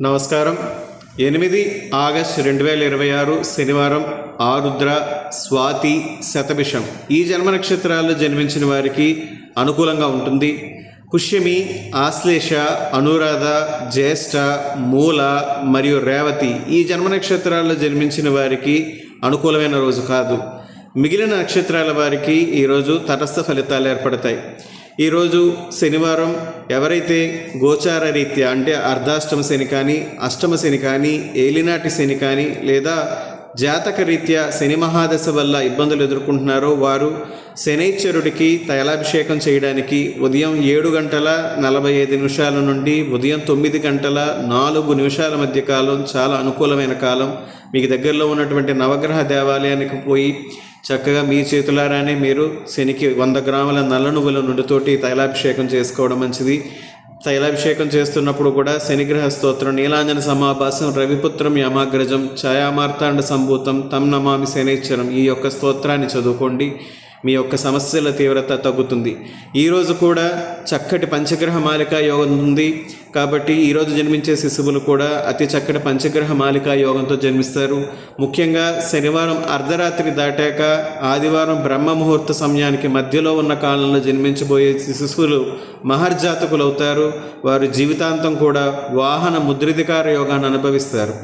నమస్కారం. 8 ఆగస్టు 2026 శనివారం. ఆరుద్ర, స్వాతి, శతభిషం ఈ జన్మ నక్షత్రాల్లో జన్మించిన వారికి అనుకూలంగా ఉంటుంది. పుష్యమి, ఆశ్లేష, అనురాధ, జ్యేష్ఠ, మూల మరియు రేవతి ఈ జన్మ నక్షత్రాల్లో జన్మించిన వారికి అనుకూలమైన రోజు కాదు. మిగిలిన నక్షత్రాల వారికి ఈరోజు తటస్థ ఫలితాలు ఏర్పడతాయి. ఈరోజు శనివారం ఎవరైతే గోచార రీత్యా అంటే అర్ధాష్టమ శని కానీ, అష్టమ శని కానీ, ఏలినాటి శని కానీ లేదా జాతక రీత్యా శని మహాదశ వల్ల ఇబ్బందులు ఎదుర్కొంటున్నారో వారు శనైశ్వరుడికి తైలాభిషేకం చేయడానికి ఉదయం 7:45 నుండి ఉదయం 9:04 మధ్య కాలం చాలా అనుకూలమైన కాలం. మీకు దగ్గరలో ఉన్నటువంటి నవగ్రహ దేవాలయానికి పోయి చక్కగా మీ చేతులారానే మీరు శనికి 100 గ్రాముల నల్ల నువ్వుల నుండితోటి తైలాభిషేకం చేసుకోవడం మంచిది. తైలాభిషేకం చేస్తున్నప్పుడు కూడా శనిగ్రహ స్తోత్రం, నీలాంజన సమాభాసం, రవిపుత్రం యమాగ్రజం, ఛాయామార్తాండ సంభూతం, తం నమామి శనైశ్వరం ఈ యొక్క స్తోత్రాన్ని చదువుకోండి. మీ యొక్క సమస్యల తీవ్రత తగ్గుతుంది. ఈరోజు కూడా చక్కటి పంచగ్రహ మాలికా యోగం ఉంది కాబట్టి ఈరోజు జన్మించే శిశువులు కూడా అతి చక్కటి పంచగ్రహ మాలికా యోగంతో జన్మిస్తారు. ముఖ్యంగా శనివారం అర్ధరాత్రి దాటాక ఆదివారం బ్రహ్మ ముహూర్త సమయానికి మధ్యలో ఉన్న కాలంలో జన్మించబోయే శిశువులు మహర్జాతకులు అవుతారు. వారు జీవితాంతం కూడా వాహన ముద్రిధికార యోగాన్ని అనుభవిస్తారు.